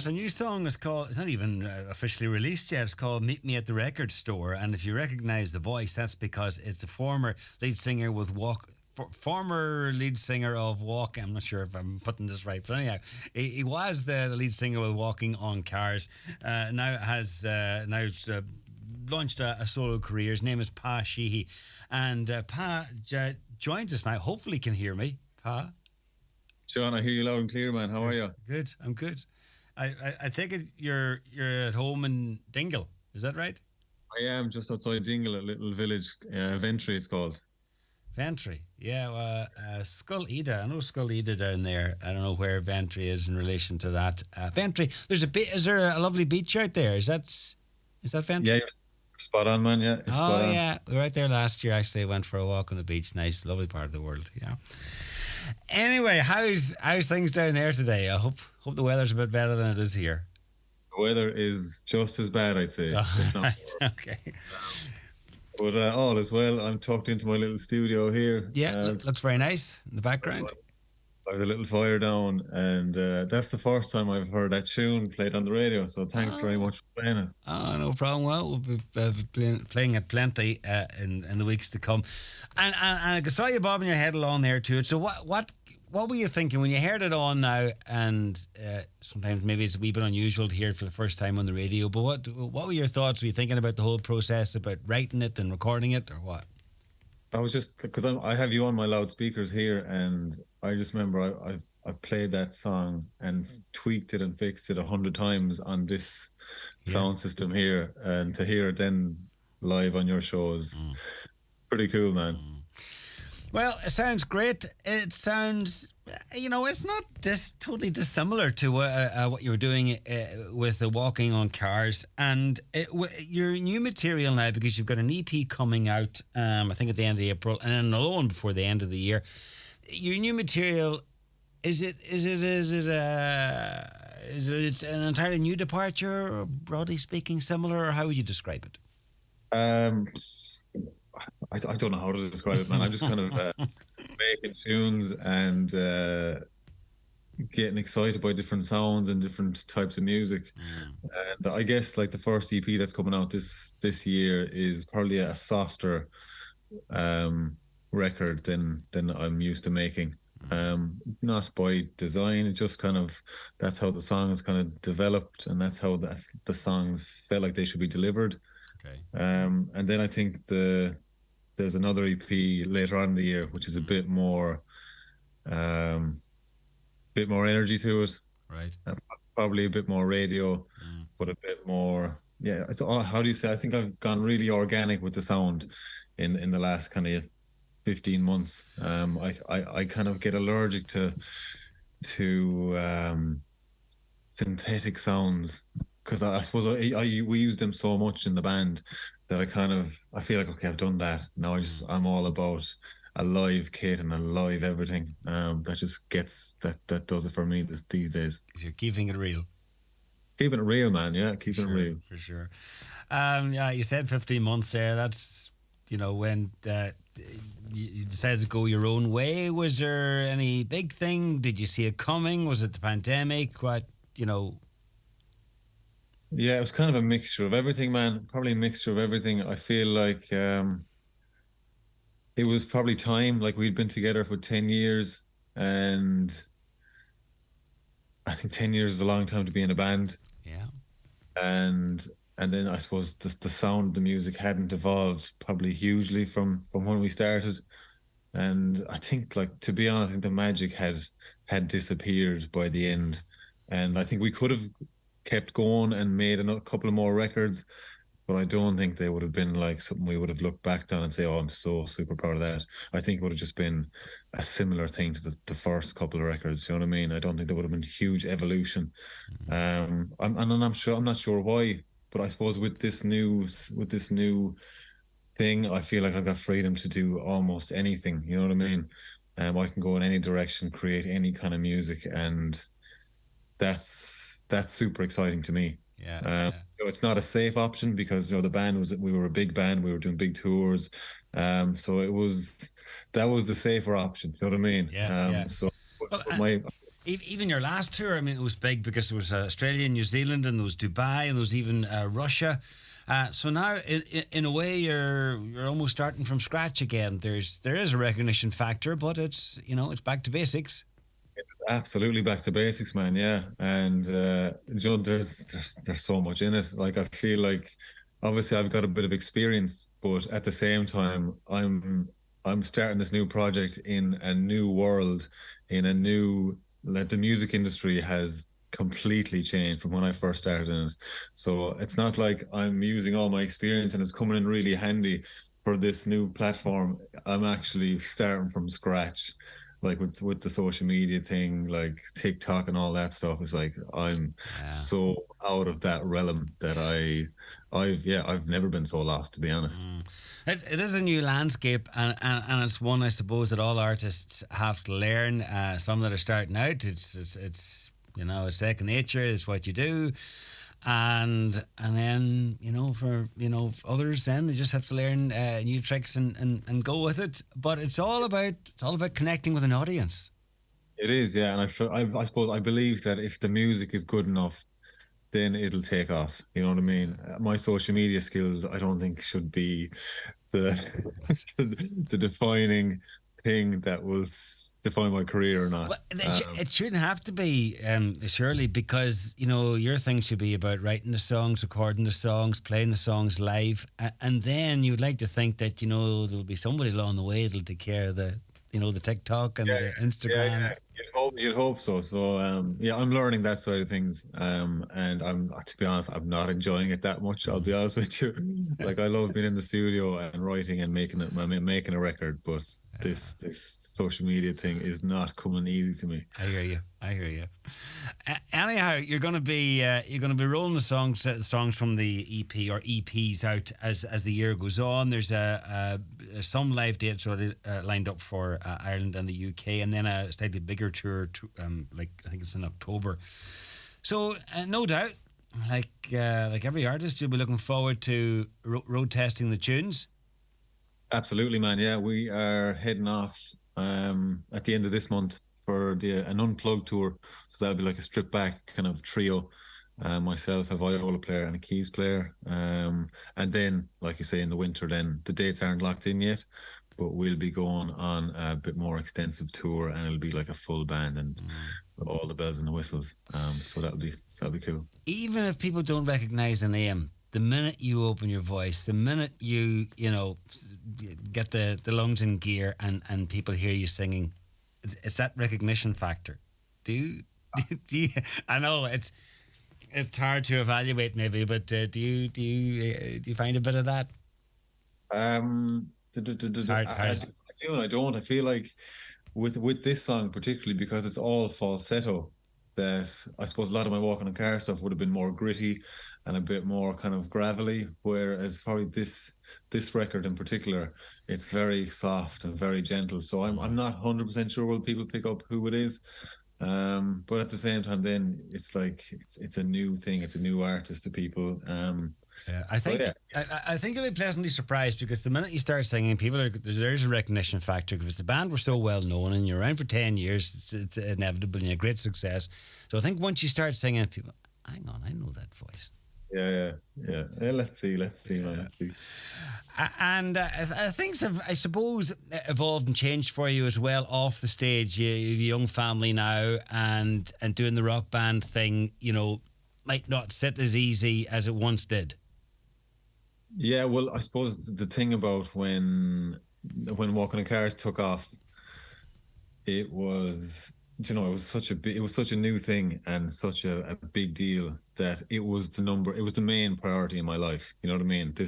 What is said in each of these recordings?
It's a new song. It's not even officially released yet. It's called Meet Me at the Record Store. And if you recognize the voice, that's because it's a former lead singer former lead singer of Walk. I'm not sure if I'm putting this right, but anyhow, he was the lead singer with Walking on Cars. Now has launched a solo career. His name is Pa Sheehy, and Pa joins us now. Hopefully, can hear me, Pa. Sean, I hear you loud and clear, man. How are you? Good. I'm good. I take it you're at home in Dingle. Is that right? I am just outside Dingle, a little village, Ventry it's called. Ventry, yeah. Skull Ida. I know Skull Ida down there. I don't know where Ventry is in relation to that. Ventry. Is there a lovely beach out there? Is that Ventry? Yeah, you're spot on, man. Yeah, you're spot on. Yeah. We were out there last year. Actually, I went for a walk on the beach. Nice, lovely part of the world. Yeah. Anyway, how's things down there today? I hope the weather's a bit better than it is here. The weather is just as bad, I'd say. If not worse. Okay. But all is well. I'm tucked into my little studio here. Yeah, looks very nice in the background. I have a little fire down, and that's the first time I've heard that tune played on the radio. So thanks very much for playing it. Oh, no problem. Well, we'll be playing it plenty in the weeks to come. And I saw you bobbing your head along there to it. So what were you thinking when you heard it on now? And sometimes maybe it's a wee bit unusual to hear it for the first time on the radio. But what were your thoughts? Were you thinking about the whole process, about writing it and recording it, or what? I was just because I have you on my loudspeakers here, and I just remember I've played that song and tweaked it and fixed it 100 times on this sound system here, and to hear it then live on your show is pretty cool, man. Well, it sounds great. It sounds, it's not totally dissimilar to what you were doing with the Walking on Cars. And your new material now, because you've got an EP coming out, I think at the end of April, and another one before the end of the year. Your new material, is it an entirely new departure, or broadly speaking, similar, or how would you describe it? I don't know how to describe it, man. I'm just kind of making tunes and getting excited by different sounds and different types of music. And I guess like the first EP that's coming out this year is probably a softer record than I'm used to making. Not by design, it just kind of, that's how the song is kind of developed, and that's how the songs felt like they should be delivered. Okay. And then I think there's another EP later on in the year, which is a bit more energy to it. Right. Probably a bit more radio, but a bit more. Yeah. It's all, how do you say? I think I've gone really organic with the sound in the last kind of 15 months. I kind of get allergic to synthetic sounds, because I suppose we use them so much in the band that I feel like, okay, I've done that. Now I'm all about a live kit and a live everything. That just gets that does it for me these days. Because you're keeping it real. Keeping it real, man. Yeah, keeping it real. For sure. Yeah, you said 15 months there. That's, when you decided to go your own way. Was there any big thing? Did you see it coming? Was it the pandemic? What, Yeah, it was kind of a mixture of everything, man. Probably a mixture of everything. I feel like it was probably time. Like, we'd been together for 10 years, and I think 10 years is a long time to be in a band. Yeah. And then I suppose the sound, the music hadn't evolved probably hugely from when we started. And I think, like, to be honest, I think the magic had disappeared by the end. And I think we could have kept going and made a couple of more records, but I don't think they would have been like something we would have looked back on and say, oh, I'm so super proud of that. I think it would have just been a similar thing to the first couple of records. You know what I mean? I don't think there would have been huge evolution. I'm not sure why, but I suppose with this new thing, I feel like I've got freedom to do almost anything. You know what I mean? I can go in any direction, create any kind of music, and that's super exciting to me. Yeah. It's not a safe option because the band we were a big band, we were doing big tours, so that was the safer option. You know what I mean? Yeah. So Well, my Even your last tour, I mean, it was big because there was Australia, New Zealand, and there was Dubai, and there was even Russia. So now, in a way, you're almost starting from scratch again. There is a recognition factor, but it's it's back to basics. It's absolutely back to basics, man. Yeah, and there's so much in it. Like I feel like obviously I've got a bit of experience, but at the same time, I'm starting this new project in a new world, in a new like the music industry has completely changed from when I first started in it. So it's not like I'm using all my experience and it's coming in really handy for this new platform. I'm actually starting from scratch like with the social media thing, like TikTok and all that stuff, is like I'm Yeah. so out of that realm that I've never been so lost, to be honest. It is a new landscape, and it's one I suppose that all artists have to learn. Some that are starting out, it's it's second nature. It's what you do, and then for others, then they just have to learn new tricks and go with it. But it's all about connecting with an audience. It is, yeah, and I suppose I believe that if the music is good enough, then it'll take off. You know what I mean? My social media skills, I don't think should be the the defining thing that will define my career or not. Well, it shouldn't have to be, surely, because your thing should be about writing the songs, recording the songs, playing the songs live, and then you'd like to think that there'll be somebody along the way that'll take care of the TikTok and Yeah, the yeah, Instagram. yeah. You'd hope so. So, yeah, I'm learning that side of things. And to be honest, I'm not enjoying it that much. I'll be honest with you. Like, I love being in the studio and writing and making a record, but this social media thing is not coming easy to me. I hear you. I hear you. Anyhow, you're gonna be rolling the songs from the EP or EPs out as the year goes on. There's some live dates already lined up for Ireland and the UK, and then a slightly bigger tour. Like I think it's in October. So no doubt, like every artist, you'll be looking forward to road testing the tunes. Absolutely, man. Yeah, we are heading off at the end of this month for the an unplugged tour. So that'll be like a stripped back kind of trio. Myself, a viola player and a keys player. And then, like you say, in the winter, then the dates aren't locked in yet, but we'll be going on a bit more extensive tour, and it'll be like a full band and all the bells and the whistles. So that'll be cool. Even if people don't recognize the name, the minute you open your voice, the minute you get the lungs in gear and people hear you singing, it's that recognition factor. Do you, I know it's hard to evaluate maybe, but do you find a bit of that? It's hard. I Hard. do and I don't. I feel like with this song particularly because it's all falsetto. That I suppose a lot of my walking on car stuff would have been more gritty and a bit more kind of gravelly, whereas probably this record in particular, it's very soft and very gentle. So I'm not 100% sure will people pick up who it is. But at the same time, then it's like it's a new thing, it's a new artist to people. Yeah, I So think yeah, I think you'll be pleasantly surprised because the minute you start singing, there's a recognition factor because the band were so well known and you're around for 10 years. It's inevitable and you're a great success. So I think once you start singing, people, hang on, I know that voice. yeah. Let's see, man. Let's see. And things have, I suppose, evolved and changed for you as well off the stage. You have a young family now, and doing the rock band thing, might not sit as easy as it once did. Yeah, well, I suppose the thing about when walking on cars took off, it was it was it was such a new thing and such a big deal that it was the main priority in my life. You know what I mean? I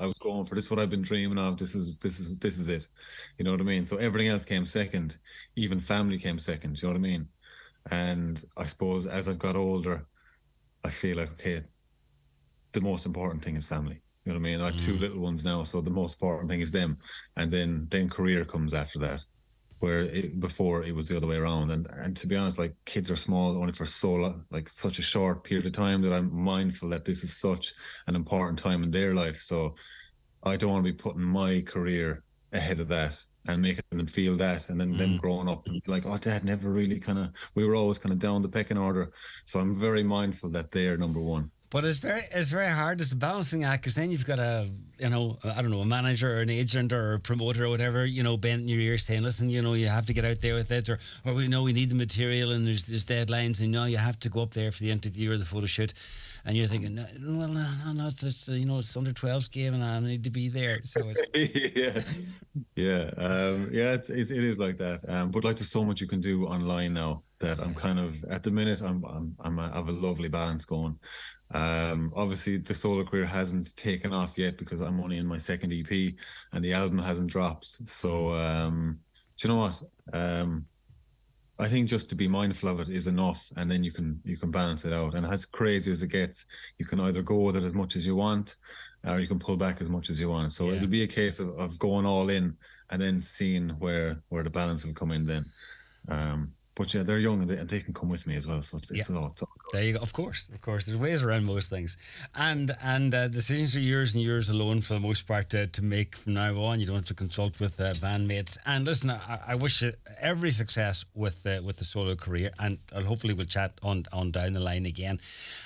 was going for this is what I've been dreaming of. This is it. You know what I mean? So everything else came second, even family came second. You know what I mean? And I suppose as I've got older, I feel like okay, the most important thing is family. You know what I mean? I have two little ones now, so the most important thing is them, and then career comes after that. Before it was the other way around, and to be honest, like kids are small only for like such a short period of time that I'm mindful that this is such an important time in their life. So I don't want to be putting my career ahead of that. and making them feel that, and then them growing up and be like, oh, Dad never really we were always kind of down the pecking order. So I'm very mindful that they're number one. But it's very hard. It's a balancing act because then you've got I don't know, a manager or an agent or a promoter or whatever, bent in your ear saying, listen, you have to get out there with it, or we know we need the material and there's deadlines, and you have to go up there for the interview or the photo shoot, and you're thinking, no, it's under 12's game and I need to be there. So it's it is like that. But like, there's so much you can do online now that I'm kind of, at the minute, I have a lovely balance going. Obviously the solo career hasn't taken off yet because I'm only in my second EP and the album hasn't dropped. So do you know what? I think just to be mindful of it is enough, and then you can balance it out. And as crazy as it gets, you can either go with it as much as you want, or you can pull back as much as you want. So it'll be a case of going all in and then seeing where the balance will come in then. But yeah, they're young and they can come with me as well. So it's all good. There you go. Of course. There's ways around most things. And decisions are yours and yours alone for the most part to make from now on. You don't have to consult with bandmates. And listen, I wish you every success with the solo career. And hopefully we'll chat on down the line again.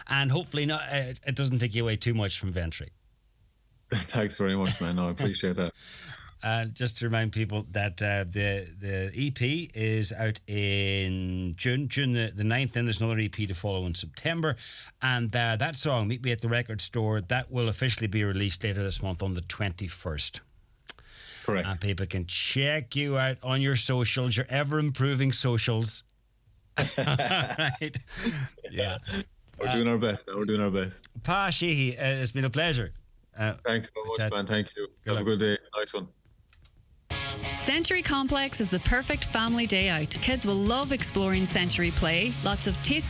And hopefully it doesn't take you away too much from Ventry. Thanks very much, man. No, I appreciate that. Just to remind people that the EP is out in June the 9th, and there's another EP to follow in September. And that song, Meet Me at the Record Store, that will officially be released later this month on the 21st. Correct. And people can check you out on your socials, your ever-improving socials. Right? Yeah. We're doing our best. We're doing our best. Pa Sheehy, it's been a pleasure. Thanks so much, man. Thank you. Have a good day. Nice one. Century Complex is the perfect family day out. Kids will love exploring Century Play. Lots of tasty